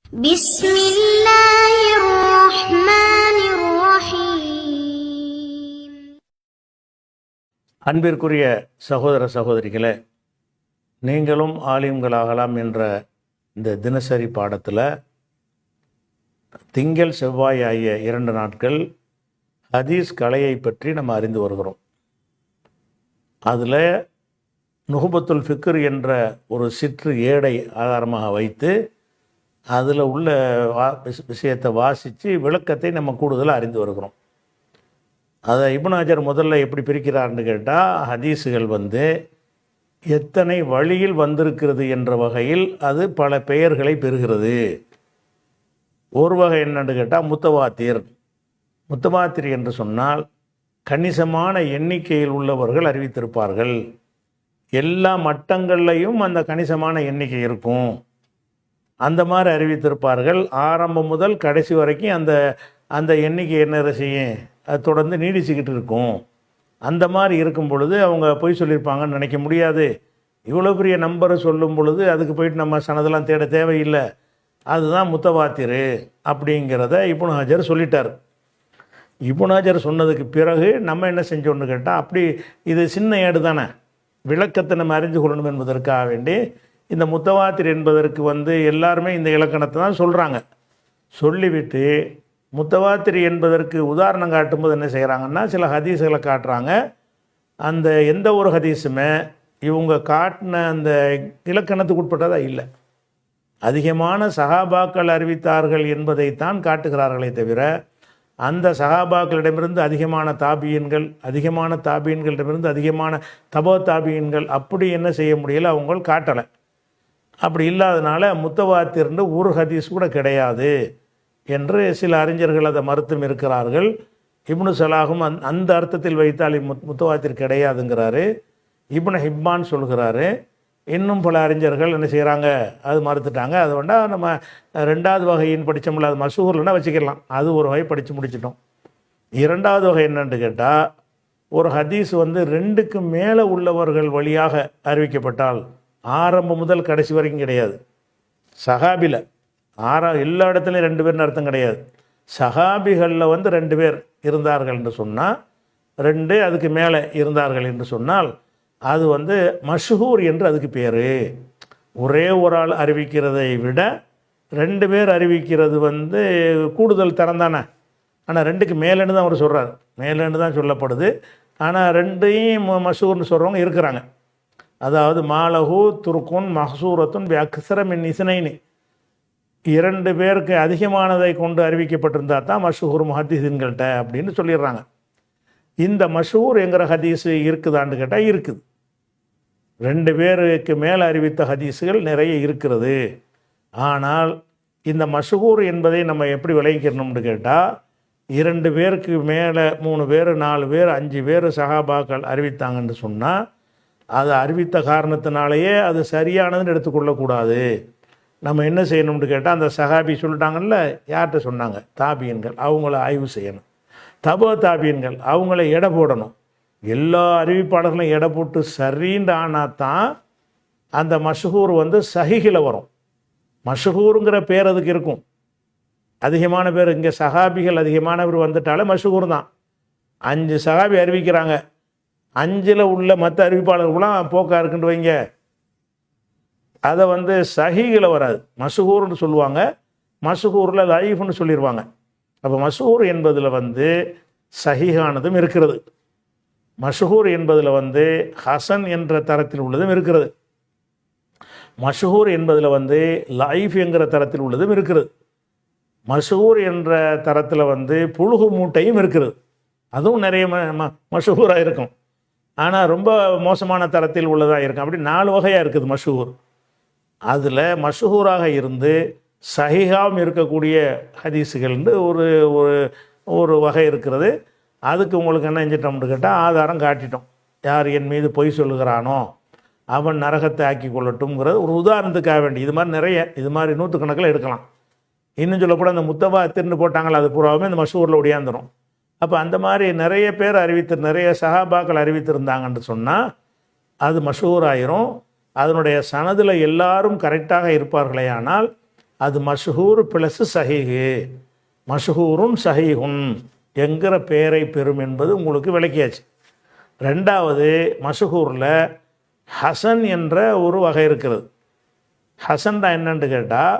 بسم الله الرحمن الرحيم. அன்பிற்குரிய சகோதர சகோதரிகளே, நீங்களும் ஆலிம்களாகலாம் என்ற இந்த தினசரி பாடத்தில் திங்கள் செவ்வாய் ஆகிய 2 நாட்கள் ஹதீஸ் கலையை பற்றி நம்ம அறிந்து வருகிறோம். அதில் நுஹ்பத்துல் ஃபிக்ர் என்ற ஒரு சிற்று ஏடை ஆதாரமாக வைத்து அதில் உள்ள விஷயத்தை வாசித்து விளக்கத்தை நம்ம கூடுதலாக அறிந்து வருகிறோம். அதை இப்னு ஹஜர் முதல்ல எப்படி பிரிக்கிறார்னு கேட்டால், ஹதீஸுகள் எத்தனை வழியில் வந்திருக்கிறது என்ற வகையில் அது பல பெயர்களை பெறுகிறது. ஒரு வகை என்னென்னு கேட்டால் முத்தவாத்திர். முத்தவாத்திர் என்று சொன்னால் கணிசமான எண்ணிக்கையில் உள்ளவர்கள் அறிவித்திருப்பார்கள். எல்லா மட்டங்கள்லையும் அந்த கணிசமான எண்ணிக்கை இருக்கும். அந்த மாதிரி அறிவித்திருப்பார்கள். ஆரம்பம் முதல் கடைசி வரைக்கும் அந்த எண்ணிக்கை என்ன செய்யும், அது தொடர்ந்து நீடிச்சுக்கிட்டு இருக்கும். அந்த மாதிரி இருக்கும் பொழுது அவங்க பொய் சொல்லியிருப்பாங்கன்னு நினைக்க முடியாது. இவ்வளோ பெரிய நம்பரை சொல்லும் பொழுது அதுக்கு போயிட்டு நம்ம சனதெல்லாம் தேட தேவையில்லை. அதுதான் முத்தவாத்திரு அப்படிங்கிறத இப்னு ஹஜர் சொல்லிட்டார். இப்னு ஹஜர் சொன்னதுக்கு பிறகு நம்ம என்ன செஞ்சோன்னு கேட்டால், அப்படி இது சின்ன ஏடு தானே, விளக்கத்தை நம்ம அறிந்து கொள்ளணும் என்பதற்காக வேண்டி இந்த முத்தவாத்திர் என்பதற்கு எல்லாருமே இந்த இலக்கணத்தை தான் சொல்கிறாங்க. சொல்லிவிட்டு முத்தவாத்திர் என்பதற்கு உதாரணம் காட்டும்போது என்ன செய்கிறாங்கன்னா, சில ஹதீஸுகளை காட்டுறாங்க. அந்த எந்த ஒரு ஹதீஸுமே இவங்க காட்டின அந்த இலக்கணத்துக்கு உட்பட்டதாக இல்லை. அதிகமான சஹாபாக்கள் அறிவித்தார்கள் என்பதைத்தான் காட்டுகிறார்களே தவிர, அந்த சஹாபாக்களிடமிருந்து அதிகமான தாபியன்கள், அதிகமான தாபியன்களிடமிருந்து அதிகமான தபோ தாபியன்கள் அப்படி என்ன செய்ய முடியலை, அவங்க காட்டலை. அப்படி இல்லாதனால முத்தவாத்திர்னு ஒரு ஹதீஸ் கூட கிடையாது என்று சில அறிஞர்கள் அதை மறுத்தும் இருக்கிறார்கள். இப்னு சலாஹும் அந்த அர்த்தத்தில் வைத்தால் முத்தவாத்திர் கிடையாதுங்கிறாரு. இப்னு ஹிப்பான் சொல்கிறாரு. இன்னும் பல அறிஞர்கள் என்ன செய்கிறாங்க, அது மறுத்துட்டாங்க. அது வேண்டாம், நம்ம 2வது வகையின் படித்தோம்ல, அது மஷூர்லன்னா வச்சுக்கலாம். அது ஒரு வகை படித்து முடிச்சிட்டோம். 2வது வகை என்னன்னு கேட்டால், ஒரு ஹதீஸ் 2க்கு மேலே உள்ளவர்கள் வழியாக அறிவிக்கப்பட்டால், ஆரம்பம் முதல் கடைசி வரைக்கும் கிடையாது. சஹாபியில் எல்லா இடத்துலையும் 2 பேர்னு அர்த்தம் கிடையாது. சஹாபிகளில் 2 பேர் இருந்தார்கள் என்று சொன்னால், 2 அதுக்கு மேலே இருந்தார்கள் என்று சொன்னால், அது மஷ்ஹூர் என்று அதுக்கு பேர். ஒரே ஒரு ஆள் அறிவிக்கிறதை விட 2 பேர் அறிவிக்கிறது கூடுதல் தரம் தானே. ஆனால் 2க்கு மேலேன்னு தான் அவர் சொல்கிறார், மேலேன்னு தான் சொல்லப்படுது. ஆனால் 2ஐயும் மஷ்ஹூர்னு சொல்கிறவங்க இருக்கிறாங்க. அதாவது மாலஹு துர்குன் மஹசூரத்துன் அக்ஸரமின் இஸ்னைனி, 2 பேருக்கு அதிகமானதை கொண்டு அறிவிக்கப்பட்டிருந்தால் தான் மஷ்ஹூர் முஹத்திஸின்கள்கிட்ட அப்படின்னு சொல்லிடுறாங்க. இந்த மஷ்ஹூர் என்கிற ஹதீஸு இருக்குதான்னு கேட்டால் இருக்குது. 2 பேருக்கு மேலே அறிவித்த ஹதீஸுகள் நிறைய இருக்கிறது. ஆனால் இந்த மஷ்ஹூர் என்பதை நம்ம எப்படி விளங்கிக்கணும்னு கேட்டால், 2 பேருக்கு மேலே 3 பேர் 4 பேர் 5 பேர் சஹாபாக்கள் அறிவித்தாங்கன்னு சொன்னால், அதை அறிவித்த காரணத்தினாலேயே அது சரியானதுன்னு எடுத்துக்கொள்ளக்கூடாது. நம்ம என்ன செய்யணும்னு கேட்டால், அந்த சஹாபி சொல்லிட்டாங்கல்ல, யார்கிட்ட சொன்னாங்க, தாபியன்கள், அவங்கள ஆய்வு செய்யணும். தபோ தாபியன்கள் அவங்கள எடை போடணும். எல்லா அறிவிப்பாளர்களும் எடை போட்டு சரின்னு ஆனால் தான் அந்த மஷ்ஹூர் சஹீஹில் வரும். மஷ்ஹூருங்கிற பேர் அதுக்கு இருக்கும். அதிகமான பேர், இங்கே சஹாபிகள் அதிகமான பேர் வந்துட்டாலே மஷ்ஹூர் தான். 5 சஹாபி அறிவிக்கிறாங்க, 5ல் உள்ள மற்ற அறிவிப்பாளர்கள்லாம் போக்கா இருக்குன்னு வைங்க, அதை சஹீஹில் வராது, மஷ்ஹூர்னு சொல்லுவாங்க. மஷ்ஹூரில் லைஃப்னு சொல்லிடுவாங்க. அப்போ மஷ்ஹூர் என்பதில் சஹீஹானதும் இருக்கிறது. மஷ்ஹூர் என்பதில் ஹசன் என்ற தரத்தில் உள்ளதும் இருக்கிறது. மஷ்ஹூர் என்பதில் லைஃப் என்கிற தரத்தில் உள்ளதும் இருக்கிறது. மஷ்ஹூர் என்ற தரத்தில் புழுகு மூட்டையும் இருக்கிறது. அதுவும் நிறைய மஷ்ஹூராக இருக்கும். ஆனால் ரொம்ப மோசமான தரத்தில் உள்ளதாக இருக்கும். அப்படி 4 வகையாக இருக்குது மஷ்ஹூர். அதில் மஷ்ஹூராக இருந்து சஹீஹாவும் இருக்கக்கூடிய ஹதீஸுகள் ஒரு ஒரு வகை இருக்கிறது. அதுக்கு உங்களுக்கு என்ன செஞ்சிட்டோம்னு கேட்டால், ஆதாரம் காட்டிட்டோம். யார் என் மீது பொய் சொல்லுகிறானோ அவன் நரகத்தை ஆக்கி கொள்ளட்டும்ங்கிறது ஒரு உதாரணத்துக்காக வேண்டி. இது மாதிரி நிறைய, இது மாதிரி 100கணக்கில் எடுக்கலாம். இன்னும் சொல்லக்கூட அந்த முத்தவாத்திர்னு போட்டாங்களா, அது பூராவுமே இந்த மஷ்ஹூரில் ஒடியாந்துடும். அப்போ அந்த மாதிரி நிறைய பேர் நிறைய சஹாபாக்கள் அறிவித்திருந்தாங்கன்னு சொன்னால் அது மஷ்ஹூர் ஆயிரும். அதனுடைய சனதில் எல்லாரும் கரெக்டாக இருப்பார்களே ஆனால் அது மஷ்ஹூர் ப்ளஸ் சஹீஹு, மஷ்ஹூரும் சஹீஹுன் என்கிற பெயரை பெறும் என்பது உங்களுக்கு விளக்கியாச்சு. ரெண்டாவது, மஷ்ஹூரில் ஹசன் என்ற ஒரு வகை இருக்கிறது. ஹசன் தான் என்னன்னு கேட்டால்,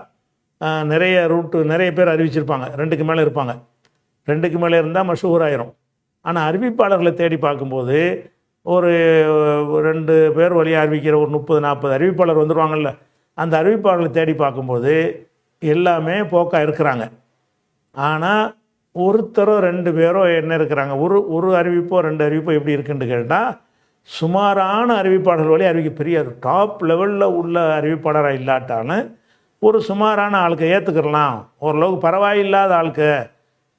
நிறைய பேர் அறிவிச்சிருப்பாங்க, 2க்கு மேலே இருப்பாங்க. 2க்கு மேலே இருந்தால் மஷ்ஹூர் ஆயிரும். ஆனால் அறிவிப்பாளர்களை தேடி பார்க்கும்போது ஒரு 2 பேர் வழியாக அறிவிக்கிற ஒரு 30-40 அறிவிப்பாளர் வந்துடுவாங்கள்ல, அந்த அறிவிப்பாளர்களை தேடி பார்க்கும்போது எல்லாமே போக்காக இருக்கிறாங்க. ஆனால் ஒருத்தரோ 2 பேரோ என்ன இருக்கிறாங்க, ஒரு அறிவிப்போ 2 அறிவிப்போ எப்படி இருக்குன்னு கேட்டால், சுமாரான அறிவிப்பாளர்கள் வழி அறிவிக்க பெரிய டாப் லெவலில் உள்ள அறிவிப்பாளராக இல்லாட்டாலும் ஒரு சுமாரான ஆளுக்கு ஏற்றுக்கிறலாம், ஓரளவுக்கு பரவாயில்லாத ஆளுக்கு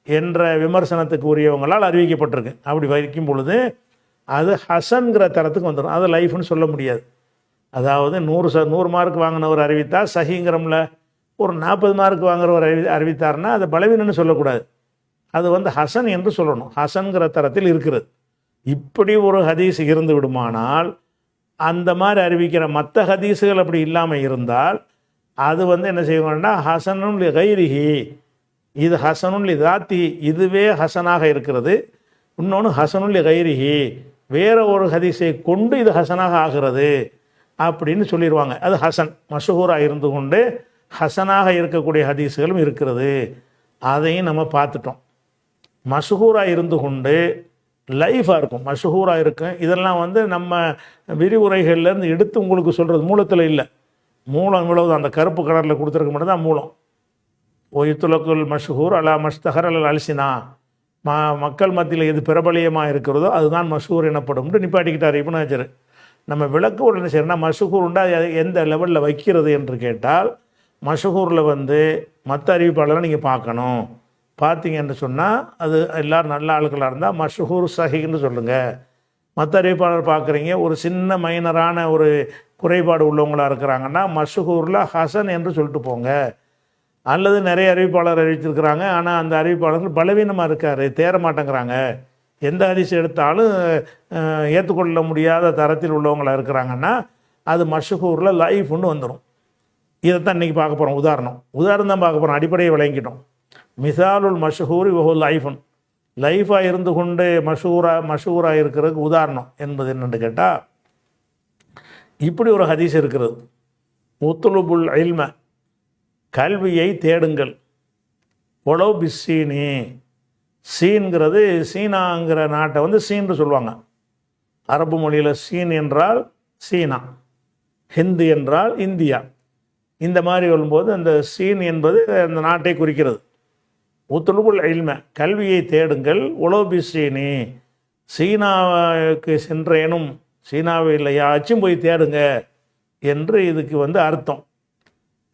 என்ற விமர்சனத்துக்கு உரியவங்களால் அறிவிக்கப்பட்டிருக்கு. அப்படி வைக்கும் பொழுது அது ஹசன்கிற தரத்துக்கு வந்துடும். அது லைஃப்னு சொல்ல முடியாது. அதாவது 100 மார்க் வாங்கினவர் அறிவித்தால் சஹிங்கிறம்ல, ஒரு 40 மார்க் வாங்குறவர் அறிவித்தார்னா அதை பலவீனன்னு சொல்லக்கூடாது. அது ஹசன் என்று சொல்லணும். ஹசன்கிற தரத்தில் இருக்கிறது. இப்படி ஒரு ஹதீஸ் இருந்து விடுமானால், அந்த மாதிரி அறிவிக்கிற மற்ற ஹதீஸுகள் அப்படி இல்லாமல் இருந்தால் அது என்ன செய்வாங்கன்னா, ஹசனுன் லி கைரிஹி, இது ஹசனுன் லி தாத்தி, இதுவே ஹசனாக இருக்கிறது. இன்னொன்று ஹசனுன் லி கைரிஹி, வேறு ஒரு ஹதீஸை கொண்டு இது ஹசனாக ஆகிறது அப்படின்னு சொல்லிடுவாங்க. அது ஹசன் மஷ்ஹூராக இருந்து கொண்டு ஹசனாக இருக்கக்கூடிய ஹதீஸுகளும் இருக்கிறது. அதையும் நம்ம பார்த்துட்டோம். மஷ்ஹூராக இருந்து கொண்டு லைஃபாக இருக்கும், மஷ்ஹூராக இருக்கும். இதெல்லாம் நம்ம விரிவுரைகள்லேருந்து எடுத்து உங்களுக்கு சொல்கிறது, மூலத்தில் இல்லை. மூலம் இவ்வளவு அந்த கருப்பு கலரில் கொடுத்துருக்க மட்டும் தான் மூலம். ஒய்துலக்குல் மஷ்ஹூர் அலா மஷ்தஹர் அல் அல்சினா, மக்கள் மத்தியில் எது பிரபலியமாக இருக்கிறதோ அதுதான் மஷ்ஹூர் எனப்படும் நிப்பாட்டிக்கிட்டார் இப்னு ஹஜர். நம்ம விளக்கு உடனே சரினா மஷ்ஹூர் உண்டா எந்த லெவலில் வைக்கிறது என்று கேட்டால், மஷ்ஹூரில் மற்ற அறிவிப்பாளரை நீங்கள் பார்க்கணும். பார்த்தீங்கன்னு சொன்னால் அது எல்லோரும் நல்ல ஆளுக்களாக இருந்தால் மஷ்ஹூர் சஹீஹ்னு சொல்லுங்கள். மற்ற அறிவிப்பாளர் பார்க்குறீங்க, ஒரு சின்ன மைனரான ஒரு குறைபாடு உள்ளவங்களாக இருக்கிறாங்கன்னா மஷ்ஹூரில் ஹசன் என்று சொல்லிட்டு போங்க. அல்லது நிறைய அறிவிப்பாளர் அறிவிச்சிருக்கிறாங்க, ஆனால் அந்த அறிவிப்பாளர்கள் பலவீனமாக இருக்கார், தேர மாட்டேங்கிறாங்க, எந்த ஹதீஸ் எடுத்தாலும் ஏற்றுக்கொள்ள முடியாத தரத்தில் உள்ளவங்களாக இருக்கிறாங்கன்னா அது மஷ்ஹூரில் லைஃப்னு வந்துடும். இதைத்தான் இன்றைக்கி பார்க்க போகிறோம். உதாரணம் தான் பார்க்க போகிறோம். அடிப்படையை விளங்கிட்டோம். மிசாலுல் மஷ்ஹூர் வஹு லைஃபுன், லைஃபாக இருந்து கொண்டு மஷ்ஹூராக இருக்கிறதுக்கு உதாரணம் என்பது என்னென்னு கேட்டால், இப்படி ஒரு ஹதீஸ் இருக்கிறது. உத்லுபுல் இல்ம, கல்வியை தேடுங்கள், ஒலவ் பிஸ்ஸீனி, சீன்கிறது சீனாங்கிற நாட்டை சீன்னு சொல்லுவாங்க. அரபு மொழியில் சீன் என்றால் சீனா, ஹிந்து என்றால் இந்தியா. இந்த மாதிரி வரும்போது அந்த சீன் என்பது அந்த நாட்டை குறிக்கிறது. உத்லுபுல் இல்ம, கல்வியை தேடுங்கள், ஒலவ் பிஸ்ஸீனி, சீனாவுக்கு சென்றேனும், சீனாவை இல்லையாச்சும் போய் தேடுங்க என்று இதுக்கு அர்த்தம்.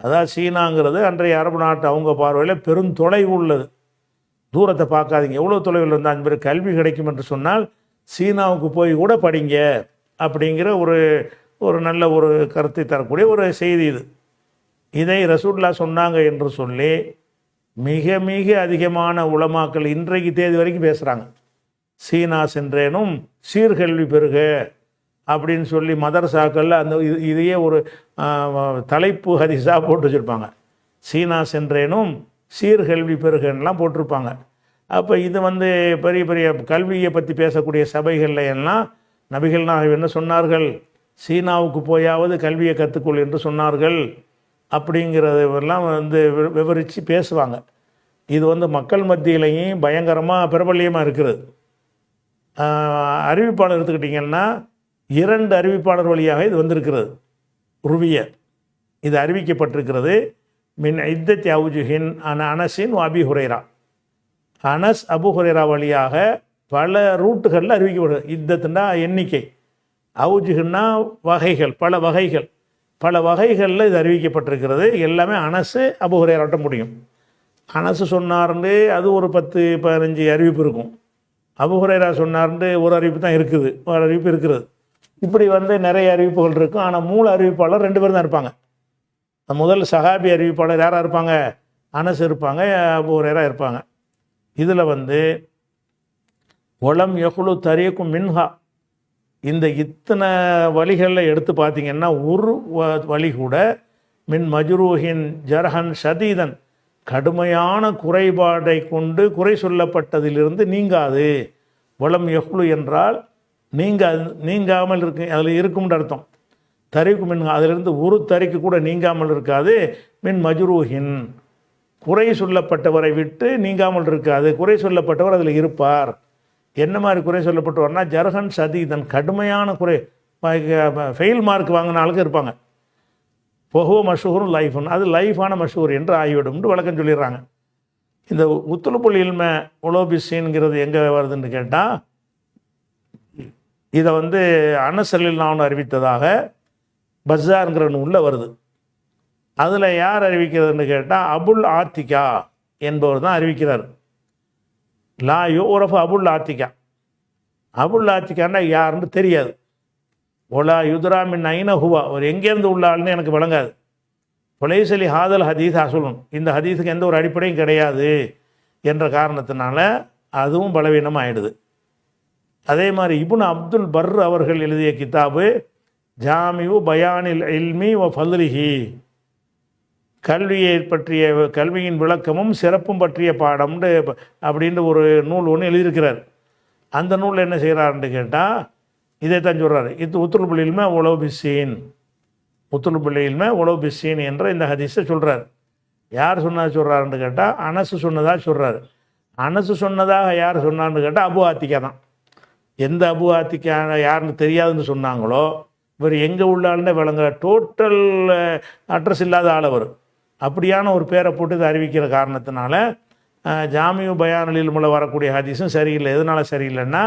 அதாவது சீனாங்கிறது அன்றைய அரபு நாட்டு அவங்க பார்வையில் பெருந்தொலைவு உள்ளது. தூரத்தை பார்க்காதீங்க, எவ்வளோ தொலைவில் இருந்தால் அந்த மாதிரி கல்வி கிடைக்கும் என்று சொன்னால் சீனாவுக்கு போய் கூட படிங்க அப்படிங்கிற ஒரு நல்ல ஒரு கருத்தை தரக்கூடிய ஒரு செய்தி இது. இதை ரசூலுல்லாஹ் சொன்னாங்க என்று சொல்லி மிக மிக அதிகமான உலமாக்கள் இன்றைக்கு தேதி வரைக்கும் பேசுகிறாங்க. சீனா சென்றேனும் சீர்கல்வி பெறுக அப்படின்னு சொல்லி மதரசாக்களில் அந்த இதையே ஒரு தலைப்பு ஹதீஸாக போட்டு வச்சுருப்பாங்க. சீனா சென்றேனும் சீர்கல்வி பெறுகன்னெலாம் போட்டிருப்பாங்க. அப்போ இது பெரிய பெரிய கல்வியை பற்றி பேசக்கூடிய சபைகளில் எல்லாம் நபிகள் நாயகம் என்ன சொன்னார்கள், சீனாவுக்கு போயாவது கல்வியை கற்றுக்கொள் என்று சொன்னார்கள் அப்படிங்கிறதெல்லாம் விவரித்து பேசுவாங்க. இது மக்கள் மத்தியிலையும் பயங்கரமாக பிரபல்யமாக இருக்கிறது. அறிவிப்பாளர் எடுத்துக்கிட்டிங்கன்னா 2 அறிவிப்பாளர் வழியாக இது வந்திருக்கிறது. ருவிய இது அறிவிக்கப்பட்டிருக்கிறது. மின் இத்தத்தி அவுஜுஹின் அனஸின் அபி ஹுரைரா, அனஸ் அபு ஹுரைரா வழியாக பல ரூட்டுகளில் அறிவிக்கப்படுது. இத்தத்துனா எண்ணிக்கை, அவுஜுஹுன்னா வகைகள், பல வகைகளில் இது அறிவிக்கப்பட்டிருக்கிறது. எல்லாமே அனஸு அபு ஹுரைராட்ட முடியும். அனஸு சொன்னார்ந்து அது ஒரு 10-15 அறிவிப்பு இருக்கும். அபு ஹுரைரா சொன்னார்ந்து ஒரு அறிவிப்பு தான் இருக்குது, ஒரு அறிவிப்பு இருக்கிறது. இப்படி நிறைய அறிவிப்புகள் இருக்கும். ஆனால் மூல அறிவிப்பாளர் 2 பேர் தான் இருப்பாங்க. முதல் சஹாபி அறிவிப்பாளர் யாராக இருப்பாங்க, அனஸ் இருப்பாங்க, அபு ஹுரைரா இருப்பாங்க. இதில் ஒலம் யகுலு தரீக்கும் மின்ஹா, இந்த இத்தனை வழிகளில் எடுத்து பார்த்திங்கன்னா ஒரு வழி கூட மின் மஜ்ரூஹின் ஜர்ஹன் ஷதீதன், கடுமையான குறைபாடை கொண்டு குறை சொல்லப்பட்டதிலிருந்து நீங்காது. வலம் யஹ்லு என்றால் நீங்காமல் இருக்கு, அதில் இருக்கும்னு அர்த்தம். தரிக்கு மின், அதிலிருந்து ஒரு தரிக்கு கூட நீங்காமல் இருக்காது. மின் மஜ்ரூஹின், குறை சொல்லப்பட்டவரை விட்டு நீங்காமல் இருக்காது. குறை சொல்லப்பட்டவர் அதில் இருப்பார். என்ன மாதிரி குறை சொல்லப்பட்டவர்னா ஜர்ஹன் ஷதீதன், கடுமையான குறை, ஃபெயில் மார்க் வாங்கின ஆளுக்கு இருப்பாங்க. பொஹோ மஷூரும் லைஃபுன், அது லைஃபான மஷூர் என்று ஆகிவிடும்னு வழக்கம் சொல்லிடுறாங்க. இந்த உத்துலுப்புல் இல்ம உலோபிஸ்ஸின்ங்கிறது எங்கே வருதுன்னு கேட்டால், இதை வந்து அனஸ் ரலியல்லாஹு அன்ஹு அறிவித்ததாக பஸார்ங்கிற நூலில் வருது. அதில் யார் அறிவிக்கிறதுன்னு கேட்டால் அபுல் ஆத்திகா என்பவர் தான் அறிவிக்கிறார். லா யூரஃபு அபுல் ஆத்திகா, அபுல் ஆத்திகான்னா யாருன்னு தெரியாது. ஒலா யுத்ரா மின் ஐன ஹுவா, அவர் எங்கேருந்து உள்ள ஆள்னு எனக்கு விளங்காது. பொலைசலி ஹாதல் ஹதீஸ் அசுலுன், இந்த ஹதீஸுக்கு எந்த ஒரு அடிப்படையும் கிடையாது என்ற காரணத்தினால அதுவும் பலவீனம் ஆயிடுது. அதே மாதிரி இப்னு அப்துல் பர் அவர்கள் எழுதிய கிதாபு ஜாமிஉ பயானில் இல்மி வ ஃபத்லிஹி, கல்வியை பற்றிய, கல்வியின் விளக்கமும் சிறப்பும் பற்றிய பாடம்னு அப்படின்ற ஒரு நூல் ஒன்று எழுதியிருக்கிறார். அந்த நூலில் என்ன செய்கிறாருன்னு கேட்டால் இதைத்தான் சொல்கிறார். இது உத்துலுப்புல் இல்ம உலோபிஸ்ஸீன், உத்துலுப்புல் இல்ம உலோபிஸ்ஸீன் என்ற இந்த ஹதீஸை சொல்கிறார். யார் சொன்னதாக சொல்கிறாருன்னு கேட்டால் அனசு சொன்னதாக சொல்கிறார். அனசு சொன்னதாக யார் சொன்னான்னு கேட்டால் அபு ஆத்திகா தான். எந்த அபு ஆத்திகா யாருன்னு தெரியாதுன்னு சொன்னாங்களோ, இவர் எங்கே உள்ளாலுன்னு விளங்க, டோட்டல் அட்ரஸ் இல்லாத ஆள் அவர். அப்படியான ஒரு பேரை போட்டு இதை அறிவிக்கிற காரணத்தினால ஜாமிஉ பயானில் மூலம் வரக்கூடிய ஹதீஸும் சரியில்லை. எதனால் சரியில்லைன்னா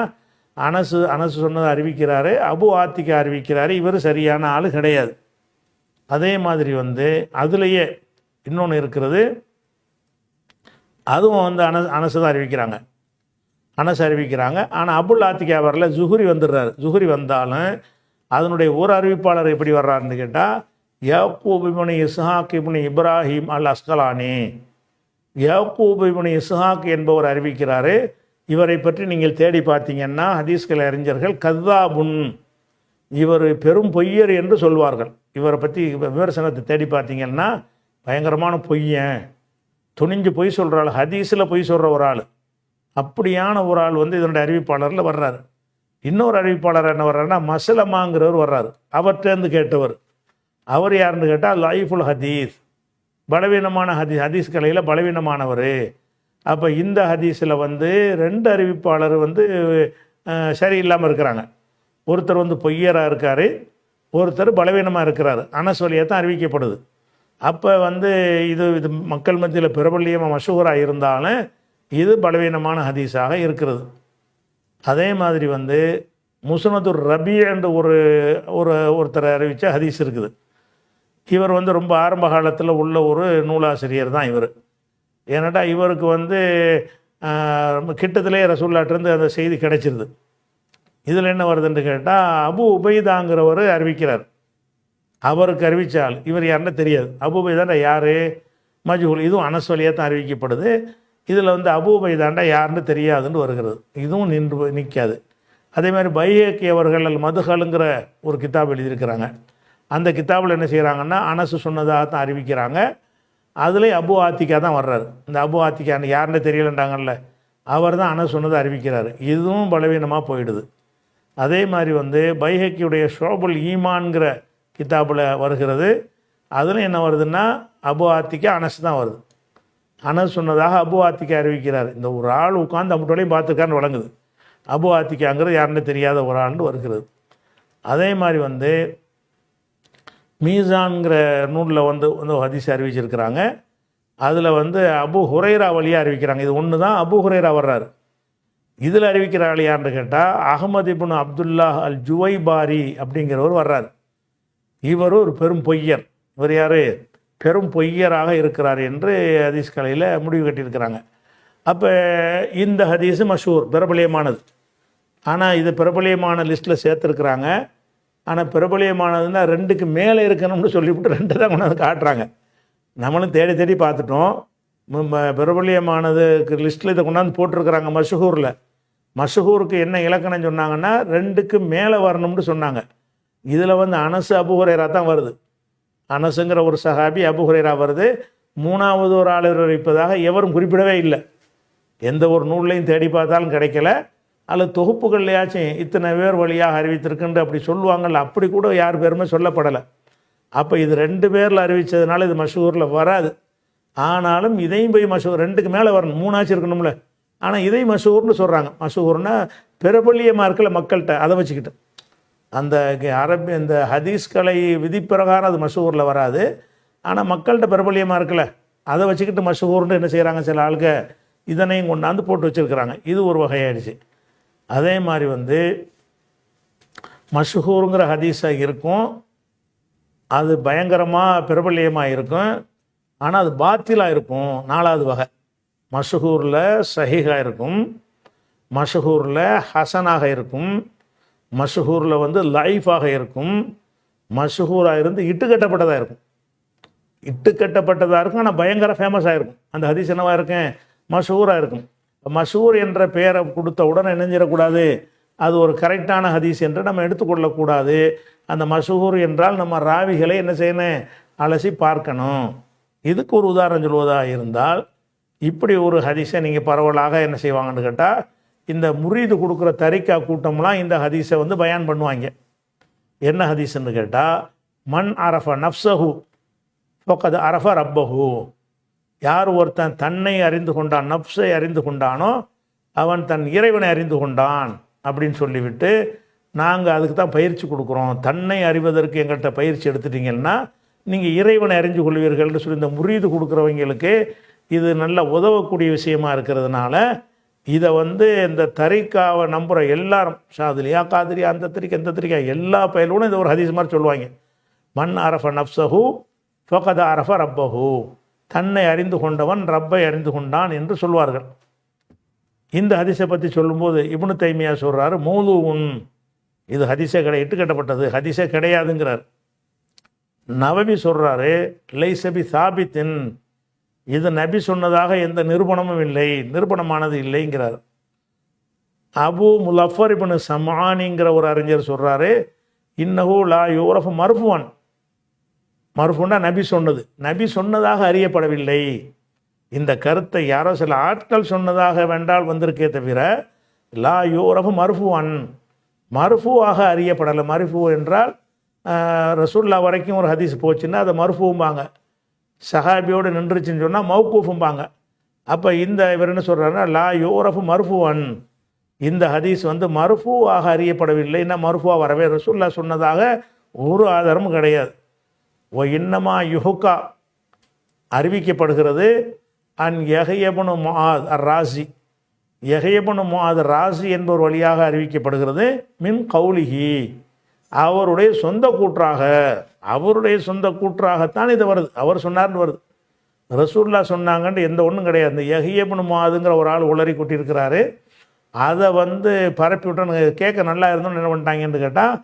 அனசு சொன்னதை அறிவிக்கிறாரு, அபு ஆத்திகா அறிவிக்கிறாரு, இவர் சரியான ஆள் கிடையாது. அதே மாதிரி வந்து அதுலேயே இன்னொன்று இருக்கிறது, அதுவும் வந்து அனசு தான் அறிவிக்கிறாங்க, அனஸ் அறிவிக்கிறாங்க. ஆனால் அபுல் ஆத்திகா வரல, ஜுஹுரி வந்துடுறாரு. ஜுஹுரி வந்தாலும் அதனுடைய ஒரு அறிவிப்பாளர் எப்படி வர்றாருன்னு கேட்டால் யாக்கூப் இப்னு இஸ்ஹாக் இப்னு இப்ராஹிம் அல் அஸ்கலானி, யாக்கூப் இப்னு இஸ்ஹாக் என்பவர் அறிவிக்கிறாரு. இவரை பற்றி நீங்கள் தேடி பார்த்தீங்கன்னா ஹதீஸ்கள் அறிஞர்கள் கத்தாபுன், இவர் பெரும் பொய்யர் என்று சொல்வார்கள். இவரை பற்றி விமர்சனத்தை தேடி பார்த்தீங்கன்னா பயங்கரமான பொய்யன், துணிஞ்சு பொய் சொல்கிற ஆள், ஹதீஸில் பொய் சொல்கிற ஒரு ஆள், அப்படியான ஒரு ஆள் வந்து இதனுடைய அறிவிப்பாளரில் வர்றாரு. இன்னொரு அறிவிப்பாளர் என்ன வர்றாருன்னா மசலமாங்கிறவர் வர்றாரு. அவர்கிட்டருந்து கேட்டவர். அவர் யாருன்னு கேட்டால் லைஃபுல் ஹதீஸ், பலவீனமான ஹதீஸ் கலையில் பலவீனமானவர். அப்போ இந்த ஹதீஸில் வந்து ரெண்டு அறிவிப்பாளர் வந்து சரியில்லாமல் இருக்கிறாங்க. ஒருத்தர் வந்து பொய்யராக இருக்கார், ஒருத்தர் பலவீனமாக இருக்கிறார். அனஸ் வழியாக தான் அறிவிக்கப்படுது. அப்போ வந்து இது மக்கள் மத்தியில் பிரபல்யமாக மஷூராக இருந்தாலும் இது பலவீனமான ஹதீஸாக இருக்கிறது. அதே மாதிரி வந்து முஸ்னதுர் ரபி என்ற ஒருத்தர் அறிவித்த ஹதீஸ் இருக்குது. இவர் வந்து ரொம்ப ஆரம்ப காலத்தில் உள்ள ஒரு நூலாசிரியர் தான் இவர். ஏன்னாட்டா இவருக்கு வந்து கிட்டத்திலே ரசூல்லாட்டிருந்து அந்த செய்தி கிடைச்சிருது. இதில் என்ன வருதுன்னு கேட்டால் அபு உபைதாங்கிறவர் அறிவிக்கிறார். அவருக்கு அறிவித்தால் இவர் யாருன்னா தெரியாது. அபு உபைதாண்டா யார், மஜ்ஹூல். இதுவும் அனஸ் வழியாக தான் அறிவிக்கப்படுது. இதில் வந்து அபு உபைதாண்டா யாருன்னு தெரியாதுன்னு வருகிறது. இதுவும் நிற்காது. அதே மாதிரி பைஹக்கி அவர்கள் மதுஹலுங்கிற ஒரு கிதாப் எழுதியிருக்கிறாங்க. அந்த கிதாபில் என்ன செய்கிறாங்கன்னா அனசு சொன்னதாக தான் அறிவிக்கிறாங்க. அதுலேயும் அபு ஆத்திகா தான் வர்றாரு. இந்த அபு ஆத்திகா யாருன்னு தெரியலன்றாங்கல்ல, அவர் தான் அனசு சொன்னதை அறிவிக்கிறாரு. இதுவும் பலவீனமாக போயிடுது. அதே மாதிரி வந்து பைஹக்கியுடைய ஷோபுல் ஈமான்கிற கிதாபில் வருகிறது. அதில் என்ன வருதுன்னா அபு ஆத்திகா அனசு தான் வருது. அனஸ் சொன்னதாக அபு ஆத்திகா அறிவிக்கிறார். இந்த ஒரு ஆள் உட்காந்து அம்புட்டோலையும் பார்த்துருக்கான்னு வழங்குது. அபு ஆத்திகாங்கிறது யாருன்னு தெரியாத ஒரு ஆள்னு வருகிறது. அதே மாதிரி வந்து மீசான்கிற நூலில் வந்து ஹதீஸ் அறிவிச்சிருக்கிறாங்க. அதில் வந்து அபு ஹுரைரா வழியாக அறிவிக்கிறாங்க. இது ஒன்று தான் அபு ஹுரைரா வர்றாரு. இதில் அறிவிக்கிற ஆள் யாருன்னு கேட்டால் அஹமது இப்னு அப்துல்லாஹ் அல் ஜுவைபாரி அப்படிங்கிறவர் வர்றார். இவர் ஒரு பெரும் பொய்யர். இவர் யார், பெரும் பொய்யராக இருக்கிறார் என்று ஹதீஸ் கலையில் முடிவு கட்டியிருக்கிறாங்க. அப்போ இந்த ஹதீஸு மஷூர், பிரபலியமானது. ஆனால் இது பிரபலியமான லிஸ்ட்டில் சேர்த்துருக்குறாங்க. ஆனால் பிரபலியமானதுன்னா ரெண்டுக்கு மேலே இருக்கணும்னு சொல்லிவிட்டு ரெண்டு தான் கொண்டாந்து காட்டுறாங்க. நம்மளும் தேடி தேடி பார்த்துட்டோம். பிரபலியமானதுக்கு லிஸ்ட்டில் இதை கொண்டாந்து போட்டிருக்கிறாங்க. மஷஹூருக்கு என்ன இலக்கணம் சொன்னாங்கன்னா ரெண்டுக்கு மேலே வரணும்னு சொன்னாங்க. இதில் வந்து அனசு அபு ஹுரைரா தான் வருது. அனசுங்கிற ஒரு சஹாபி, அபூ ஹுரைரா வருது. மூணாவது ஒரு ஆள் அறிவிப்பதாக எவரும் குறிப்பிடவே இல்லை. எந்த ஒரு நூல்லையும் தேடி பார்த்தாலும் கிடைக்கல. அல்லது தொகுப்புகள்லையாச்சும் இத்தனை பேர் வழியாக அறிவித்திருக்குன்னு அப்படி சொல்லுவாங்கள்ல, அப்படி கூட யார் பேருமே சொல்லப்படலை. அப்போ இது 2 பேரில் அறிவித்ததுனால இது மஷூரில் வராது. ஆனாலும் இதையும் போய் மஷூர் 2க்கு மேலே வரணும், 3ஆச்சும் இருக்கணும்ல. ஆனால் இதை மஷூர்னு சொல்கிறாங்க. மஷூர்னா பிரபல்யமாக இருக்கல மக்கள்கிட்ட, அதை வச்சுக்கிட்டு அந்த இந்த ஹதீஸ் கலை விதிப்பிரகாரம் அது மஷூரில் வராது. ஆனால் மக்கள்கிட்ட பிரபல்யமாக இருக்கல, அதை வச்சுக்கிட்டு மஷூர்னு என்ன செய்கிறாங்க சில ஆளுங்க, இதனையும் கொண்டாந்து போட்டு வச்சுருக்கிறாங்க. இது ஒரு வகையாயிடுச்சு. அதே மாதிரி மஷூருங்கிற ஹதீஸாக இருக்கும், அது பயங்கரமாக பிரபல்யமாக இருக்கும். ஆனால் அது பாத்திலாக இருக்கும். 4வது வகை மஷூரில் சஹீஹாக இருக்கும், மஷூரில் ஹசனாக இருக்கும், மஷூரில் லைஃபாக இருக்கும், மஷூராக இருந்து இட்டுக்கட்டப்பட்டதாக இருக்கும். இட்டுக்கட்டப்பட்டதாக இருக்கும், ஆனால் பயங்கர ஃபேமஸாக இருக்கும். அந்த ஹதீஸ் என்னவாக இருக்கும், மஷூராக இருக்கும். மஷூர் என்ற பெயரை கொடுத்த உடனே நினைஞ்சிடக்கூடாது, அது ஒரு கரெக்டான ஹதீஸ் என்று நம்ம எடுத்துக்கொள்ளக்கூடாது. அந்த மஷூர் என்றால் நம்ம ராவிகளை என்ன செய்யணும், அலசி பார்க்கணும். இதுக்கு ஒரு உதாரணம் சொல்வதாக இருந்தால், இப்படி ஒரு ஹதீஸை நீங்கள் பரவலாக என்ன செய்வாங்கன்னு கேட்டால், இந்த முரீது கொடுக்குற தரிக்கா கூட்டம்லாம் இந்த ஹதீஸை பயான் பண்ணுவாங்க. என்ன ஹதீஸ்ன்னு கேட்டால், மன் அரஃப நஃப்ஸஹு ஃபக்கத் அரஃப ரப்பஹு. யார் ஒருத்தன் தன்னை அறிந்து கொண்டான், நஃப்ஸை அறிந்து கொண்டானோ அவன் தன் இறைவனை அறிந்து கொண்டான் அப்படின்னு சொல்லிவிட்டு, நாங்கள் அதுக்கு தான் பயிற்சி கொடுக்குறோம். தன்னை அறிவதற்கு எங்கள்கிட்ட பயிற்சி எடுத்துட்டிங்கன்னா நீங்கள் இறைவனை அறிஞ்சு கொள்வீர்கள்னு சொல்லி இந்த முரீது கொடுக்குறவங்களுக்கு இது நல்ல உதவக்கூடிய விஷயமா இருக்கிறதுனால, இதை இந்த தரிக்காவை நம்புகிற எல்லாரும், ஷாதிலியா காதிரியா அந்த தரிக்கா இந்த தரிக்கா எல்லா பயலோடும் இதை ஒரு ஹதீஸ் மாதிரி சொல்லுவாங்க. மன் அரஃப நஃப்ஸஹு ஃபகத் அரஃப ரப்பஹு. தன்னை அறிந்து கொண்டவன் ரப்பை அறிந்து கொண்டான் என்று சொல்வார்கள். இந்த ஹதீஸை பற்றி சொல்லும்போது இப்னு தைமியா சொல்கிறாரு, மௌலூஉன், இது ஹதீஸே கிடையாது, இட்டுக்கட்டப்பட்டது, ஹதீஸே கிடையாதுங்கிறார். நவவி சொல்கிறாரு, லைஸபி சாபித்தின், இது நபி சொன்னதாக எந்த நிரூபணமும் இல்லை, நிரூபணமானது இல்லைங்கிறார். அபு முலஃபர் இப்னு சமானிங்கிற ஒரு அறிஞர் சொல்கிறாரு, இன்னஹு லா யூரஃபு மர்ஃபுவன். மர்ஃபுன்னா நபி சொன்னது, நபி சொன்னதாக அறியப்படவில்லை. இந்த கருத்தை யாரோ சில ஆட்கள் சொன்னதாக வேண்டால் வந்திருக்கே தவிர, லா யூரஃபு மர்ஃபுவன், மர்ஃபுவாக அறியப்படலை. மர்ஃபு என்றால் ரசூல்லா வரைக்கும் ஒரு ஹதீஸ் போச்சுன்னா அதை மர்ஃபும்பாங்க. சஹாபியோடு நின்றுச்சுன்னு சொன்னால் மௌக்கூஃபும்பாங்க. அப்போ இந்த இவர் என்ன சொல்கிறாருன்னா, லா யூரஃபு மர்ஃபுவன், இந்த ஹதீஸ் மர்ஃபுவாக அறியப்படவில்லைன்னா மர்ஃபுவாக வரவே ரசூல்லா சொன்னதாக ஒரு ஆதாரமும் கிடையாது. ஓ இன்னமா யுஹுக்கா, அறிவிக்கப்படுகிறது. அன் யஹ்யபுனு முஆத் அர் ராசி, யஹ்யபுனு முஆத் ராசி என்பவர் வழியாக அறிவிக்கப்படுகிறது. மின் கௌலிஹி, அவருடைய சொந்த கூற்றாக, அவருடைய சொந்த கூற்றாகத்தான் இது வருது. அவர் சொன்னார்னு வருது, ரசூல்லா சொன்னாங்கன்ட்டு எந்த ஒன்றும் கிடையாது. இந்த யஹ்யபுனு முஆதுங்கிற ஒரு ஆள் உளறி கொட்டியிருக்கிறாரு. அதை பரப்பி விட்டு கேட்க நல்லா இருந்தோன்னு என்ன பண்ணிட்டாங்கன்னு கேட்டால்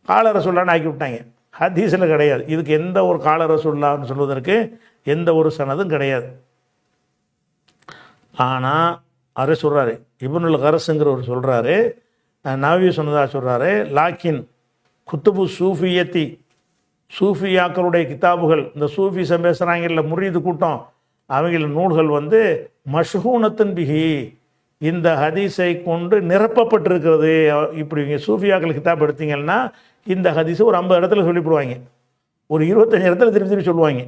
கால ரசூல்லான்னு ஆக்கி விட்டாங்க. ஹதீஸில் கிடையாது. இதுக்கு எந்த ஒரு கால ரசூல்லான்னு சொல்வதற்கு எந்த ஒரு சனதும் கிடையாது. ஆனால் அவரே சொல்கிறாரு, இப்னுல் கரஸுங்கிறவர் சொல்கிறாரு, நவவி சொன்னதாக சொல்கிறாரு, லாக்கின் குத்துபு சூஃபியத்தி, சூஃபியாக்களுடைய கிதாபுகள், இந்த சூஃபிசம் பேசுகிறாங்கல்ல முரீது கூட்டம், அவங்கள நூல்கள் மஷ்ஹூனத்தின் பிஹி, இந்த ஹதீஸை கொண்டு நிரப்பப்பட்டிருக்கிறது. இப்படி சூஃபியாக்கள் கிதாப் எடுத்தீங்கன்னா இந்த ஹதீஸை ஒரு 50 இடத்துல சொல்லிவிடுவாங்க, ஒரு 25 இடத்துல திருப்பி திருப்பி சொல்லுவாங்க.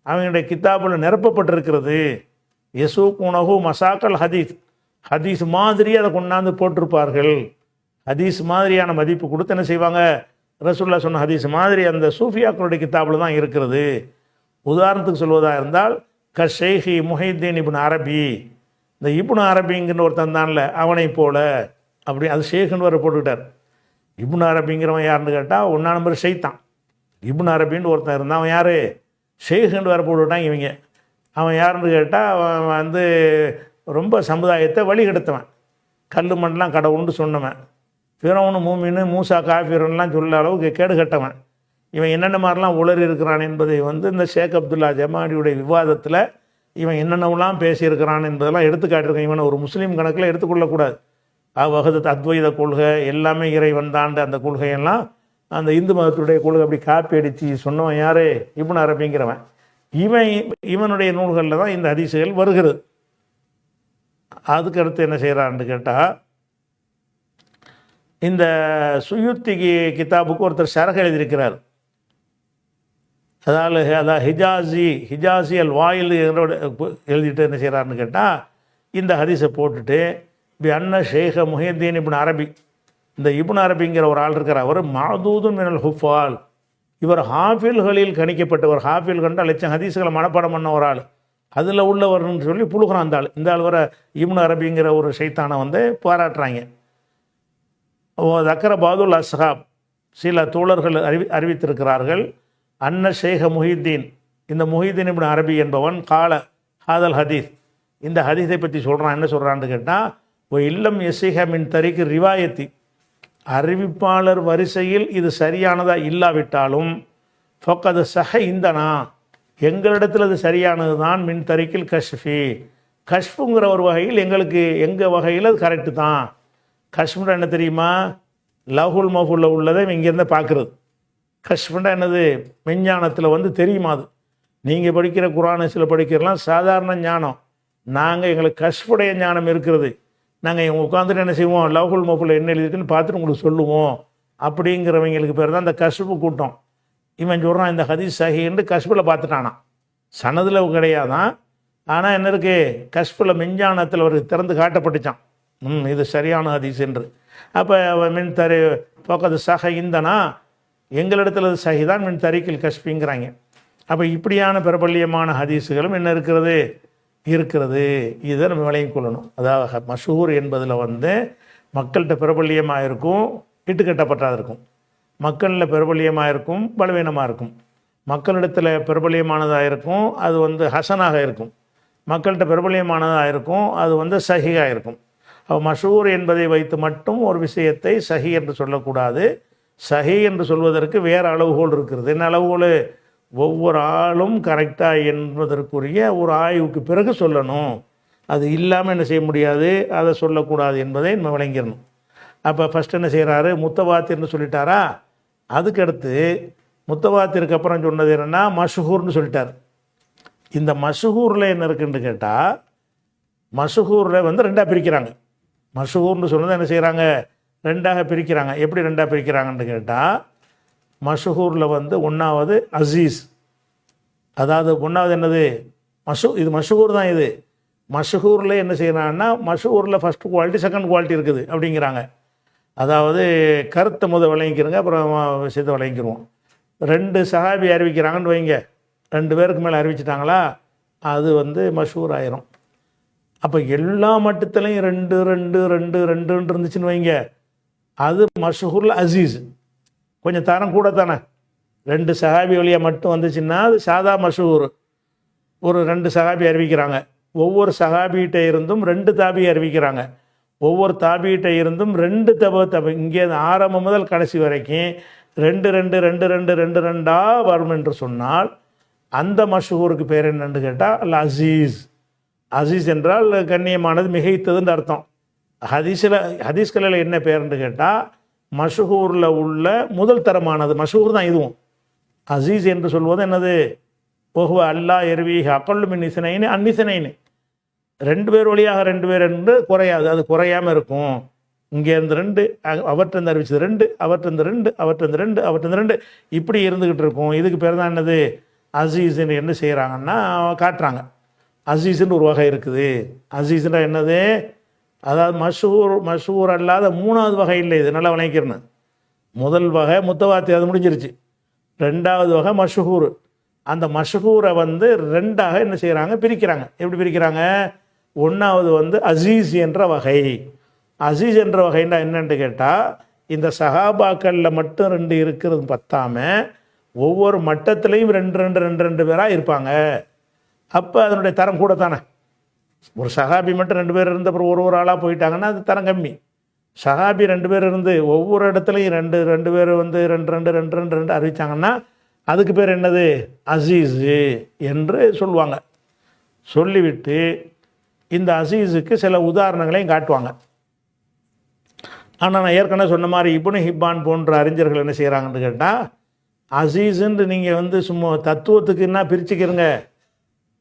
அவங்களுடைய கிதாபில் நிரப்பப்பட்டிருக்கிறது. யசூக்குனஹு மசாக்கல் ஹதீஸ், ஹதீஸ் மாதிரி அதை கொண்டாந்து போட்டிருப்பார்கள். ஹதீஸ் மாதிரியான மதிப்பு கொடுத்து என்ன செய்வாங்க, ரசூல்லா சொன்ன ஹதீஸ் மாதிரி அந்த சூஃபியாக்களுடைய கிதாபில் தான் இருக்கிறது. உதாரணத்துக்கு சொல்வதாக இருந்தால், ஷேஹி முஹைதீன் இப்னு அரபி, இந்த இப்னு அரபிங்கிற ஒருத்தன் தான்ல அவனை போல, அப்படி அது ஷேഖுன்னு வர போட்டுக்கிட்டார். இப்னு அரபிங்கிறவன் யாருன்னு கேட்டால் 1 நம்பர் ஷைத்தான். இப்னு அரபின்னு ஒருத்தன் இருந்தான், அவன் யார், ஷேഖுன்னு வர போட்டுவிட்டான் இவங்க. அவன் யாருன்னு கேட்டால் அவன் ரொம்ப சமுதாயத்தை வழிகெடுத்தவன், கல் மண்ணெலாம் கடவுள்னு சொன்னவன், ஃபிரௌனு மூமின்னு மூசா காஃபிரன்லாம் சொல்ல அளவுக்கு கேடு கட்டவன். இவன் என்னென்ன மாதிரிலாம் உளறி இருக்கிறான் என்பதை இந்த ஷேக் அப்துல்லா ஜமாடியுடைய விவாதத்தில் இவன் என்னென்னலாம் பேசியிருக்கிறான் என்பதெல்லாம் எடுத்துக்காட்டிருக்கான். இவனை ஒரு முஸ்லீம் கணக்கில் எடுத்துக்கொள்ளக்கூடாது. வஹதத் அத்வைத கொள்கை, எல்லாமே இறைவன் தாண்ட அந்த கொள்கையெல்லாம் அந்த இந்து மதத்துடைய கொள்கை அப்படி காப்பி அடித்து சொன்னவன் யார்? இப்னு அரபிங்கிறவன். இவனுடைய நூல்களில் தான் இந்த ஹதீஸுகள் வருகிறது. அதுக்கடுத்து என்ன செய்கிறான்னு கேட்டால், இந்த சுயூத்தி கிதாபுக்கு ஒருத்தர் ஷரஹ் எழுதியிருக்கிறார். அதாவது ஹிஜாசி அல் வாயில் எழுதிட்டு என்ன செய்கிறாருன்னு கேட்டால், இந்த ஹதீஸை போட்டுட்டு அன்ன ஷேഖ முஹியுத்தீன் இப்னு அரபி, இந்த இப்னு அரபிங்கிற ஒரு ஆள் இருக்கிறார், அவர் மஅதூதுன் மினல் ஹுஃபால், இவர் ஹாஃபில்களில் கணிக்கப்பட்டவர். ஹாஃபில் கண்டால் லட்சம் ஹதீஸுகளை மனப்பாடம் பண்ண ஒரு ஆள், அதில் உள்ளவர்னு சொல்லி புழுகிறான் அந்த ஆள். இந்த ஆள் வர இப்னு அரபிங்கிற ஒரு ஷைத்தானை வந்து பாராட்டுறாங்க. தக்கர பாதுல் அஸ்ஹாப், சில தோழர்கள் அறிவித்திருக்கிறார்கள், அன்ன ஷேഖ முஹியுத்தீன், இந்த முஹியுத்தீன் இப்னு அரபி என்பவன் கால ஹாதல் ஹதீஸ், இந்த ஹதீஸை பற்றி சொல்கிறான். என்ன சொல்கிறான்னு கேட்டால், இல்லம் எசிஹ மின் தரிக்கு ரிவாயத்தி, அறிவிப்பாளர் வரிசையில் இது சரியானதாக இல்லாவிட்டாலும் ஃபக்கது சஹ இந்தனா, எங்களிடத்தில் அது சரியானது தான், மின் தரிக்கில் கஷ்ஃபி, கஷ்ஃபுங்கிற ஒரு வகையில் எங்களுக்கு எங்கள் வகையில் அது கரெக்டு தான். கஷ்ஃபுண்டா என்ன தெரியுமா? லஹுல் மஹூலில் உள்ளதை இங்கேருந்து பார்க்குறது. கஷ்ஃபுண்டா என்னது? மெஞ்ஞானத்தில் வந்து தெரியுமா? அது நீங்கள் படிக்கிற குர்ஆனில் படிக்கிறலாம் சாதாரண ஞானம். நாங்கள் எங்களுக்கு கஷ்ஃபுடைய ஞானம் இருக்கிறது. நாங்கள் உட்காந்துட்டு என்ன செய்வோம், லஹுல் மஹூலில் என்ன எழுதிருக்குன்னு பார்த்துட்டு உங்களுக்கு சொல்லுவோம். அப்படிங்கிறவங்களுக்கு பேர் தான் இந்த கஷ்ஃபு கூட்டம். இவன் சொல்கிறான் இந்த ஹதீஸ் சஹீன்னு கஷ்ஃபில் பார்த்துட்டானா, சனதில் கிடையாதான். ஆனால் என்ன இருக்குது, கஷ்ஃபில் மெஞ்ஞானத்தில் அவருக்கு திறந்து காட்டப்பட்டுச்சான், இது சரியான ஹதீஸ் என்று. அப்போ மின் தரி பக்கத்து சஹ இந்தனா, எங்களிடத்தில் அது சஹிதான், மின் தரிக்கில் கஷ்ஃபிங்கிறாங்க. அப்போ இப்படியான பிரபல்யமான ஹதீஸுகளும் என்ன இருக்கிறது? இதை நம்ம விளங்கிக் கொள்ளணும். அதாவது மஷூர் என்பதில் வந்து மக்கள்கிட்ட பிரபல்யமாக இருக்கும், இட்டுக்கட்டப்பட்டதாக இருக்கும். மக்களில் பிரபல்யமாக இருக்கும், பலவீனமாக இருக்கும். மக்களிடத்தில் பிரபல்யமானதாக இருக்கும், அது வந்து ஹசனாக இருக்கும். மக்கள்கிட்ட பிரபல்யமானதாக இருக்கும், அது வந்து சஹியாக இருக்கும். அப்போ மஷூர் என்பதை வைத்து மட்டும் ஒரு விஷயத்தை சஹி என்று சொல்லக்கூடாது. சஹி என்று சொல்வதற்கு வேறு அளவுகோல் இருக்கிறது. என்ன அளவுகோல்? ஒவ்வொரு ஆளும் கரெக்டாக என்பதற்குரிய ஒரு ஆய்வுக்கு பிறகு சொல்லணும். அது இல்லாமல் என்ன செய்ய முடியாது, அதை சொல்லக்கூடாது என்பதை நம்ம விளங்கிடணும். அப்போ ஃபஸ்ட் என்ன செய்கிறாரு, முத்தவாத்திர்னு சொல்லிட்டாரா. அதுக்கடுத்து முத்தவாத்திற்கு அப்புறம் சொன்னது என்னென்னா மஷஹூர்னு சொல்லிட்டார். இந்த மஷஹூரில் என்ன இருக்குன்னு கேட்டால், மஷஹூரில் வந்து ரெண்டாக பிரிக்கிறாங்க. மஷஹூர்னு சொன்னது என்ன செய்கிறாங்க, ரெண்டாக பிரிக்கிறாங்க. எப்படி ரெண்டாக பிரிக்கிறாங்கன்னு கேட்டால், மஷஹூரில் வந்து ஒன்றாவது அசீஸ், அதாவது ஒன்றாவது என்னது இது மஷஹூர் தான். இது மஷஹூரில் என்ன செய்கிறாங்கன்னா, மஷஹூரில் ஃபஸ்ட்டு குவாலிட்டி செகண்ட் குவாலிட்டி இருக்குது அப்படிங்கிறாங்க. அதாவது கருத்தை விளங்கிக்கிறங்க, அப்புறம் விஷயத்தை விளங்கிக்கிடுவோம். 2 சஹாபி அறிவிக்கிறாங்கன்னு வைங்க, 2 பேருக்கு மேலே அறிவிச்சிட்டாங்களா, அது வந்து மஷஹூர் ஆயிரும். அப்போ எல்லா மட்டத்துலையும் 2 2 2 2 இருந்துச்சுன்னு வைங்க, அது மஷஹூரில் அசீஸ். கொஞ்சம் தரம் கூட தானே. 2 சஹாபி வழியாக மட்டும் வந்துச்சுன்னா அது சாதா மஷஹூர். ஒரு 2 சஹாபி அறிவிக்கிறாங்க, ஒவ்வொரு சஹாபிகிட்ட இருந்தும் 2 தாபி அறிவிக்கிறாங்க, ஒவ்வொரு தாபிகிட்ட இருந்தும் 2 தப இங்கே ஆரம்பம் முதல் கடைசி வரைக்கும் 2 2 2 2 2 2 வரும் என்று சொன்னால் அந்த மஷஹூருக்கு பேர் என்னன்னு கேட்டால் அல் அசீஸ். அசீஸ் என்றால் கண்ணியமானது, மிகைத்ததுன்னு அர்த்தம். ஹதீஸ்களில் என்ன பேருன்னு கேட்டால் மஷஹூரில் உள்ள முதல் தரமானது மஷஹூர் தான் இதுவும். அசீஸ் என்று சொல்வது என்னது, ஓஹுவ அல்லா எருவீக அக்கல்லு மின் இசனைன்னு அன்னிசனைன்னு, 2 பேர் வழியாக 2 பேர் என்று குறையாது, அது குறையாமல் இருக்கும். இங்கேருந்து 2, அவற்றிருந்து அறிவிச்சது 2, அவற்றிருந்து 2, அவற்றிருந்து 2, அவற்றிருந்து 2, இப்படி இருந்துக்கிட்டு இருக்கும். இதுக்கு பேர் தான் என்னது, அசீஸ்ன்னு என்ன செய்கிறாங்கன்னா காட்டுறாங்க. அசீஸ்ன்னு ஒரு வகை இருக்குது. அசீஸ்னா என்னது, அதாவது மஷூர் அல்லாத 3வது வகை இல்லை. இது நல்லா விளங்கிக்கிறேன். முதல் வகை முத்தவாத்தி, அது முடிஞ்சிருச்சு. 2வது வகை மஷஹூர். அந்த மஷஹூரை வந்து 2ஆக என்ன செய்கிறாங்க, பிரிக்கிறாங்க. எப்படி பிரிக்கிறாங்க, 1வது வந்து அசீஸ் என்ற வகை. அசீஸ் என்ற வகைன்னா என்னென்னு கேட்டால், இந்த சஹாபாக்களில் மட்டும் 2 இருக்கிறது பத்தாமல் ஒவ்வொரு மட்டத்துலேயும் 2 2 2 2 பேராக இருப்பாங்க. அப்போ அதனுடைய தரம் கூட தானே. ஒரு சஹாபி மட்டும் 2 பேர் இருந்த அப்புறம் ஒரு ஆளாக போயிட்டாங்கன்னா அது தரம் கம்மி. சஹாபி 2 பேர் இருந்து ஒவ்வொரு இடத்துலையும் 2 பேர் வந்து 2 2 2 2 2 அறிவித்தாங்கன்னா அதுக்கு பேர் என்னது, அசீஸு என்று சொல்லுவாங்க. சொல்லிவிட்டு இந்த அசீஸுக்கு சில உதாரணங்களையும் காட்டுவாங்க. ஆனால் நான் ஏற்கனவே சொன்ன மாதிரி இப்னு ஹிப்பான் போன்ற அறிஞர்கள் என்ன செய்கிறாங்கன்னு கேட்டால், அசீஸுன்னு நீங்கள் சும்மா தத்துவத்துக்கு என்ன பிரிச்சுக்கிறங்க,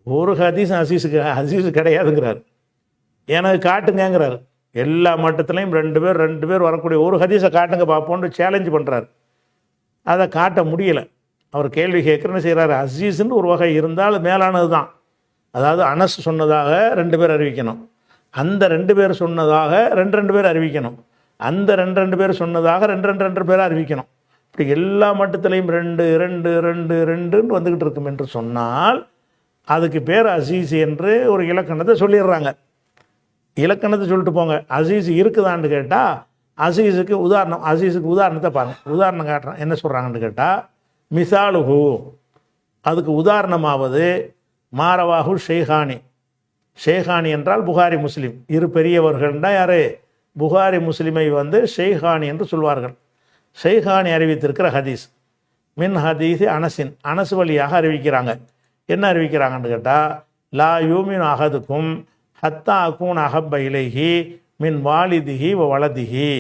ஒரு ஹதீஸ் அசீஸு கிடையாதுங்கிறார். எனக்கு காட்டுங்கிறார். எல்லா மட்டத்துலையும் ரெண்டு பேர் வரக்கூடிய ஒரு ஹதீஸை காட்டுங்க பார்ப்போன்னு சேலஞ்சு பண்ணுறார். அதை காட்ட முடியலை. அவர் கேள்வி கேட்குறேன்னு செய்கிறாரு. அசீஸுன்னு ஒரு வகை இருந்தால் மேலானது தான். அதாவது அனஸ் சொன்னதாக 2 பேர் அறிவிக்கணும், அந்த 2 பேர் சொன்னதாக 2 பேர் அறிவிக்கணும், அந்த 2 பேர் சொன்னதாக 2 பேர் அறிவிக்கணும். இப்படி எல்லா மட்டத்திலையும் 2 வந்துக்கிட்டு இருக்கும் என்று சொன்னால் அதுக்கு பேர் அசீஸ் என்று ஒரு இலக்கணத்தை சொல்லிடுறாங்க. இலக்கணத்தை சொல்லிட்டு போங்க. அசீஸ் இருக்குதான்னு கேட்டால் அசீஸுக்கு உதாரணத்தை பாருங்கள். உதாரணம் காட்டுறேன். என்ன சொல்கிறாங்கன்னு கேட்டால், மிசாலுஹு, அதுக்கு உதாரணமாவது மாரவாஹு ஷேகானி என்றால் புகாரி முஸ்லீம். இரு பெரியவர்கள்னா யார்? புகாரி முஸ்லீமை ஷேகானி என்று சொல்வார்கள். ஷேகானி அறிவித்திருக்கிற ஹதீஸ் மின் ஹதீஸ் அனஸ் வழியாக அறிவிக்கிறாங்க. என்ன அறிவிக்கிறாங்கன்னு கேட்டால், லா யூமின் அஹதுக்கும் ஹத்தா அகூன் அஹப்ப இலைஹி மின் வாலிதிஹி வலதிஹி.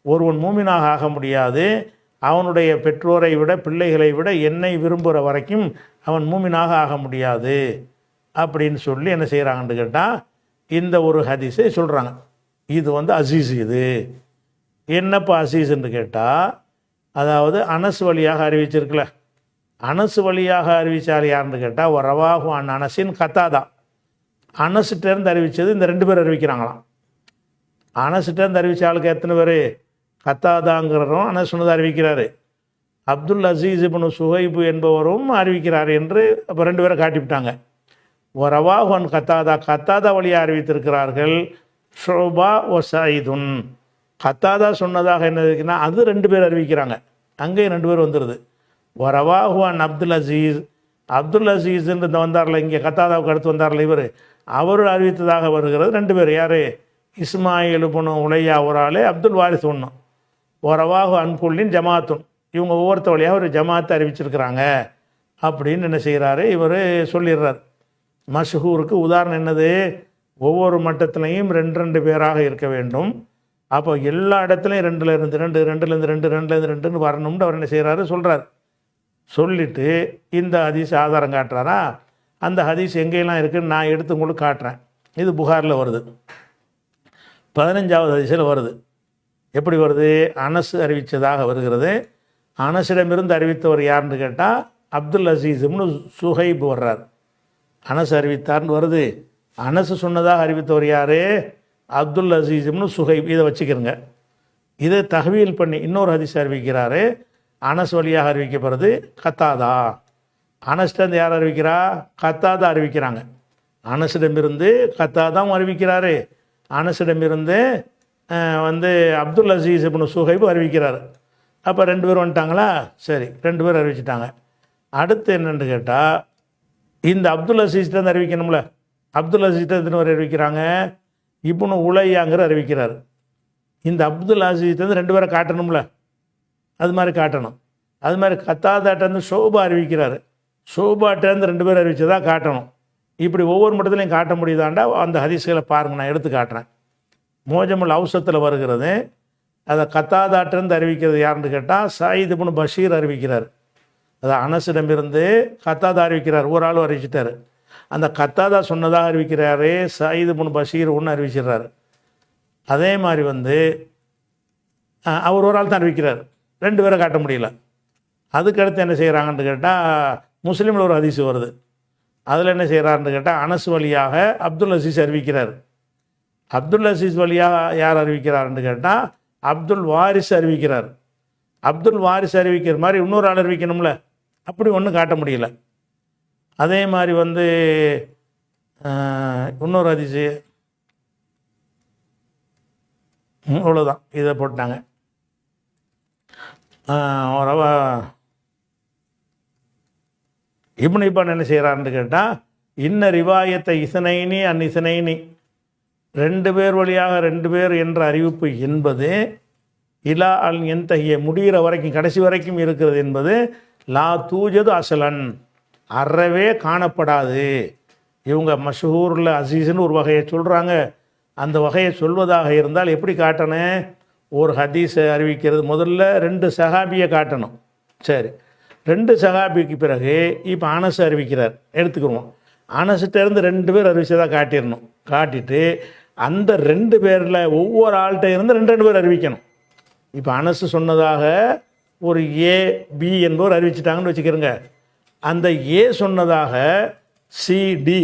ஒருவன் மூமினாக ஆக முடியாது, அவனுடைய பெற்றோரை விட பிள்ளைகளை விட என்னை விரும்புகிற வரைக்கும் அவன் மூமினாக ஆக முடியாது அப்படின்னு சொல்லி என்ன செய்கிறாங்கன்னு கேட்டால் இந்த ஒரு ஹதீஸை சொல்கிறாங்க. இது அசீஸ். இது என்னப்பா அசீஸ்ன்னு கேட்டால், அதாவது அனஸ் வழியாக அறிவிச்சிருக்கல, அனஸ் வழியாக அறிவித்தால் யாருன்னு கேட்டால் ரவாஹு அன் அனஸின் கத்தாதா. அனஸ்கிட்டேருந்து அறிவித்தது இந்த 2 பேர் அறிவிக்கிறாங்களாம். அனஸ்கிட்டேருந்து அறிவித்த ஆளுக்கு எத்தனை பேர்? கத்தாதாங்கிறவரும் அனஸ் சொன்னதை அறிவிக்கிறாரு, அப்துல் அசீஸ் இப்னு சுஹைபு என்பவரும் அறிவிக்கிறார் என்று அப்போ 2 பேரை காட்டிவிட்டாங்க. ரவாஹு அன் கத்தாதா வழியாக அறிவித்திருக்கிறார்கள் ஷோபா ஒ சயீதுன். கத்தாதா சொன்னதாக என்ன இருக்குன்னா அது 2 பேர் அறிவிக்கிறாங்க, அங்கேயும் 2 பேர் வந்துடுது. ரவாஹு அன் அப்துல் அசீஸ்ன்னு வந்தார்ல, இங்கே கத்தாதாவுக்கு அடுத்து வந்தார்ல இவர், அவர் அறிவித்ததாக வருகிறது 2 பேர். யார்? இஸ்மாயில் இப்னு உலையா ஒரு ஆள், அப்துல் வாரிஸ் ஒன்று. ரவாஹு அன்குல்லின் ஜமாத்துன். இவங்க ஒவ்வொருத்த வழியாக ஒரு ஜமாத்தை அறிவிச்சிருக்கிறாங்க அப்படின்னு என்ன செய்கிறாரு, இவர் சொல்லிடுறார். மஷ்ஹூருக்கு உதாரணம் என்னது? ஒவ்வொரு மட்டத்திலையும் 2 பேராக இருக்க வேண்டும். அப்போ எல்லா இடத்துலையும் 2 வரணும்னு அவர் என்ன செய்கிறாரு, சொல்கிறார். சொல்லிவிட்டு இந்த ஹதீஸ் ஆதாரம் காட்டுறாரா, அந்த ஹதீஸ் எங்கெல்லாம் இருக்குதுன்னு நான் எடுத்து உங்களுக்கு காட்டுறேன். இது புகாரில் வருது, 15வது ஹதீஸில் வருது. எப்படி வருது? அனஸ் அறிவித்ததாக வருகிறது. அனஸிடமிருந்து அறிவித்தவர் யாருன்னு கேட்டால் அப்துல் அசீஸ் இப்னு சுஹைப் வர்றார். அனஸ் அறிவித்தார்னு வருது. அனஸ் சொன்னதாக அறிவித்தவர் யார்? அப்துல் அசீஸ் இப்னு சுஹைப். இதை வச்சுக்கிறங்க. இதை தஹ்வீல் பண்ணி இன்னொரு ஹதீஸ் அறிவிக்கிறாரு. அனஸ் வழியாக அறிவிக்கப்படுறது கத்தாதா. அனஸ்டந்து யார் அறிவிக்கிறா? கத்தாதா அறிவிக்கிறாங்க. அனஸிடமிருந்து கத்தாதாவும் அறிவிக்கிறாரு, அனஸிடமிருந்து அப்துல் அசீஸ் இப்னு சுஹைப் அறிவிக்கிறார். அப்போ 2 பேர் வந்துட்டாங்களா? சரி, 2 பேர் அறிவிச்சிட்டாங்க. அடுத்து என்னென்னு கேட்டால், இந்த அப்துல் அசீஸ்டந்து அறிவிக்கணும்ல, அப்துல் அசீஸ்டன்னு ஒரு அறிவிக்கிறாங்க, இப்னு உலையாங்கிற அறிவிக்கிறார். இந்த அப்துல் அசீஸ்டந்து 2 பேரை காட்டணும்ல, அது மாதிரி காட்டணும். அது மாதிரி கத்தாதாட்டேருந்து ஷோபா அறிவிக்கிறார், ஷோபாட்டேருந்து 2 பேர் அறிவித்ததாக காட்டணும். இப்படி ஒவ்வொரு மட்டத்துலையும் காட்ட முடியுதாண்டா அந்த ஹதீஸ்களை பாருங்கள், நான் எடுத்து காட்டுறேன். மோஜமுல் அவுசத்தில் வருகிறது. அதை கத்தாதாட்டேருந்து அறிவிக்கிறது யாருன்னு கேட்டால் சயீத் இப்னு பஷீர் அறிவிக்கிறார். அதை அனஸிடமிருந்து கத்தாதா அறிவிக்கிறார், ஒரு ஆள் அறிவிச்சிட்டார். அந்த கத்தாதா சொன்னதாக அறிவிக்கிறாரு சயீத் இப்னு பஷீர் ஒன்று அறிவிச்சிடுறாரு. அதே மாதிரி அவர் ஒரு ஆள் தான் அறிவிக்கிறார், 2 பேரை காட்ட முடியல. அதுக்கடுத்து என்ன செய்கிறாங்கன்னு கேட்டால் முஸ்லீமில் ஒரு ஹதீஸ் வருது. அதில் என்ன செய்கிறாருன்னு கேட்டால் அனஸ் வழியாக அப்துல் அசீஸ் அறிவிக்கிறார். அப்துல் அசீஸ் வழியாக யார் அறிவிக்கிறாருன்னு கேட்டால் அப்துல் வாரிஸ் அறிவிக்கிறார். அப்துல் வாரிஸ் அறிவிக்கிற மாதிரி இன்னொரு ஆள் அறிவிக்கணும்ல, அப்படி ஒன்றும் காட்ட முடியல. அதே மாதிரி இன்னொரு ஹதீஸ் அவ்வளோதான், இதை போட்டாங்க. இப்னு ஹிப்பான் என்ன செய்கிறாருன்னு கேட்டால் இன்ன ரிவாயத்தை இசனைனி அன் இசனைனி, 2 பேர் வழியாக 2 பேர் என்ற அறிவிப்பு என்பது இலா அல் எந்தஹிய முடிகிற வரைக்கும், கடைசி வரைக்கும் இருக்கிறது என்பது லா தூஜது அசலன், அறவே காணப்படாது. இவங்க மஷ்ஹூரில் அசீஸ்னு ஒரு வகையை சொல்கிறாங்க. அந்த வகையை சொல்வதாக இருந்தால் எப்படி காட்டணும்? ஒரு ஹதீஸை அறிவிக்கிறது முதல்ல 2 சஹாபியை காட்டணும். சரி, 2 சஹாபிக்கு பிறகு இப்போ அனஸ் அறிவிக்கிறார் எடுத்துக்கிடுவோம். அனஸ்கிட்டேருந்து 2 பேர் அறிவிச்சதாக காட்டிடணும். காட்டிட்டு அந்த 2 பேரில் ஒவ்வொரு ஆள்கிட்ட இருந்து 2 பேர் அறிவிக்கணும். இப்போ அனஸ் சொன்னதாக ஒரு ஏ பி என்பவர் அறிவிச்சிட்டாங்கன்னு வச்சுக்கிறோங்க. அந்த ஏ சொன்னதாக சிடி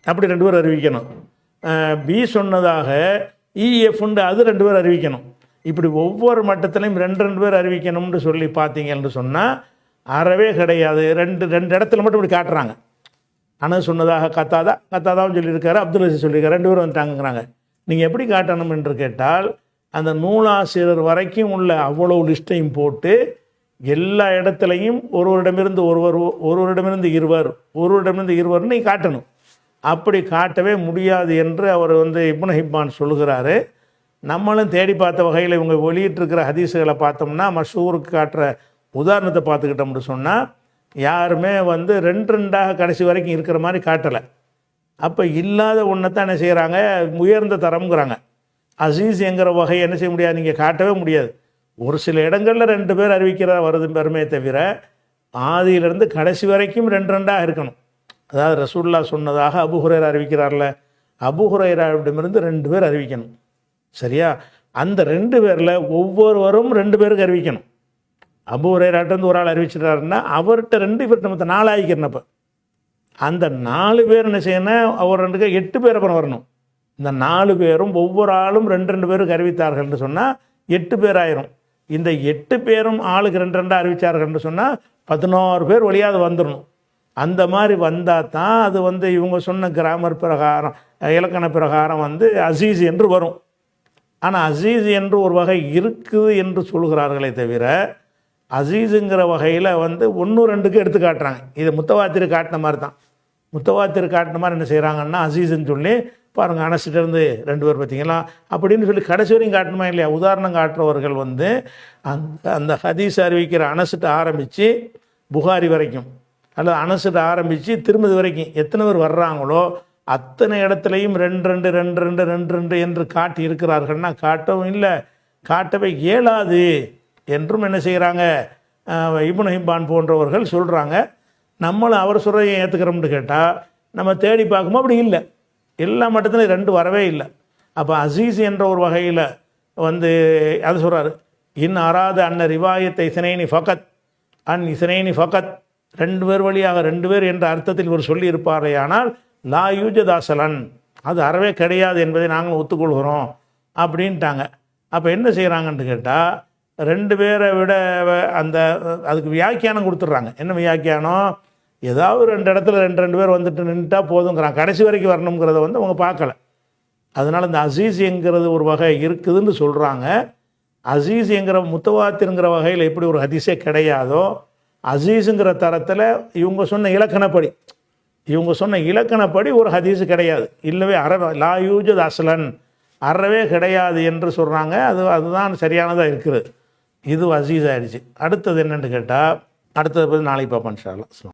அப்படி 2 பேர் அறிவிக்கணும். பி சொன்னதாக இஎஃப்ண்டு அது 2 பேர் அறிவிக்கணும். இப்படி ஒவ்வொரு மட்டத்திலையும் 2 பேர் அறிவிக்கணும்னு சொல்லி பார்த்தீங்கன்னு சொன்னால் அறவே கிடையாது. ரெண்டு இடத்துல மட்டும் இப்படி காட்டுறாங்க. ஆனால் சொன்னதாக கத்தாதாவும் சொல்லியிருக்காரு, அப்துல் அசீஸ் சொல்லியிருக்காரு, 2 பேர் வந்துட்டாங்கிறாங்க. நீங்கள் எப்படி காட்டணும் என்று கேட்டால் அந்த நூலாசிரியர் வரைக்கும் உள்ள அவ்வளோ லிஸ்ட்டையும் போட்டு எல்லா இடத்துலையும் ஒருவரிடமிருந்து ஒருவர், ஒருவரிடமிருந்து இருவர், ஒருவரிடமிருந்து இருவர்னு காட்டணும். அப்படி காட்டவே முடியாது என்று அவர் இப்னு ஹிப்பான் சொல்லுகிறாரு. நம்மளும் தேடி பார்த்த வகையில் இவங்க வெளியிட்டிருக்கிற ஹதீஸுகளை பார்த்தோம்னா மஷூருக்கு காட்டுற உதாரணத்தை பார்த்துக்கிட்டோம்னு சொன்னால் யாருமே 2 கடைசி வரைக்கும் இருக்கிற மாதிரி காட்டலை. அப்போ இல்லாத ஒன்றை தான் என்ன செய்கிறாங்க, உயர்ந்த தரம்ங்கிறாங்க. அசீஸ் என்கிற வகை என்ன செய்ய முடியாது, நீங்கள் காட்டவே முடியாது. ஒரு சில இடங்களில் 2 பேர் அறிவிக்கிற வருது பெருமையை தவிர ஆதியிலிருந்து கடைசி வரைக்கும் 2 இருக்கணும். அதாவது ரசூல்லா சொன்னதாக அபூ ஹுரைரா அறிவிக்கிறார்ல, அபூ ஹுரைராவிடமிருந்து 2 பேர் அறிவிக்கணும். சரியா? அந்த 2 பேரில் ஒவ்வொருவரும் 2 பேருக்கு அறிவிக்கணும். அபூ ஹுரைராட்டேருந்து ஒரு ஆள் அறிவிச்சிட்டாருன்னா அவர்கிட்ட 2 பேர் நம்ம 4 ஆகிக்கிறனப்போ அந்த 4 பேர் என்ன செய்யணும், அவர் 2 8 பேர் அப்புறம் வரணும். இந்த 4 பேரும் ஒவ்வொரு ஆளும் 2 பேருக்கு அறிவித்தார்கள்னு சொன்னால் 8 பேர் ஆயிரும். இந்த 8 பேரும் ஆளுக்கு 2 அறிவித்தார்கள்னு சொன்னால் 16 பேர் வழியாக வந்துடணும். அந்த மாதிரி வந்தால் தான் அது இவங்க சொன்ன கிராமர் பிரகாரம், இலக்கண பிரகாரம் அசீஸ் என்று வரும். ஆனால் அசீஸ் என்று ஒரு வகை இருக்குது என்று சொல்கிறார்களே தவிர அசீஸுங்கிற வகையில் 1 2க்கு எடுத்து காட்டுறாங்க. இது முத்தவாத்திரு காட்டின மாதிரி தான். முத்தவாத்திரு காட்டின மாதிரி என்ன செய்கிறாங்கன்னா அசீஸ்ன்னு சொல்லி பாருங்கள், அனஸ்கிட்டேருந்து 2 பேர் பார்த்தீங்களா அப்படின்னு சொல்லி கடைசி வரையும் காட்டணுமா இல்லையா. உதாரணம் காட்டுறவர்கள் அந்த ஹதீஸ் அறிவிக்கிற அனஸ்கிட்ட ஆரம்பித்து புகாரி வரைக்கும் அல்லது அனஸ்கிட்ட ஆரம்பித்து திருமதி வரைக்கும் எத்தனை பேர் வர்றாங்களோ அத்தனை இடத்துலையும் 2 என்று காட்டி இருக்கிறார்கள்னா காட்டவும் இல்லை, காட்டவே இயலாது என்றும் என்ன செய்கிறாங்க இப்னு ஹிப்பான் போன்றவர்கள் சொல்கிறாங்க. நம்மளும் அவர் சொல்கிறத ஏற்றுக்கிறோம்னு கேட்டால் நம்ம தேடி பார்க்கும்போது அப்படி இல்லை. எல்லா மட்டத்திலையும் 2 வரவே இல்லை. அப்போ அசீஸ் என்ற ஒரு வகையில் அது சொல்கிறாரு, இன் அராத அன்ன ரிவாயத்தை இசனைனி ஃபகத் அன் இசனைனி ஃபகத் 2 பேர் வழியாக 2 பேர் என்ற அர்த்தத்தில் ஒரு சொல்லி இருப்பாரே, ஆனால் லா யூஜதாசலன் அது அறவே கிடையாது என்பதை நாங்கள் ஒத்துக்கொள்கிறோம் அப்படின்ட்டாங்க. அப்போ என்ன செய்கிறாங்கன்னு கேட்டால் 2 பேரை விட அதுக்கு வியாக்கியானம் கொடுத்துட்றாங்க. என்ன வியாக்கியானம், ஏதாவது 2 இடத்துல 2 பேர் நின்றுட்டா போதுங்கிறாங்க. கடைசி வரைக்கும் வரணுங்கிறத அவங்க பார்க்கல. அதனால் இந்த அசீஸ் என்கிறது ஒரு வகை இருக்குதுன்னு சொல்கிறாங்க. அசீஸ் என்கிற முத்தவாத்திருங்கிற வகையில் எப்படி ஒரு ஹதீஸே கிடையாதோ அசீஸுங்கிற தரத்தில் இவங்க சொன்ன இலக்கணப்படி ஒரு ஹதீஸு கிடையாது. இல்லவே லா யூஜத் அஸ்லன் அறவே கிடையாது என்று சொல்கிறாங்க. அதுதான் சரியானதாக இருக்குது. இது அசீஸ் ஆகிடுச்சு. அடுத்தது என்னென்னு கேட்டால் அடுத்தது நாளைக்கு பார்ப்போம் இன்ஷா அல்லாஹ்.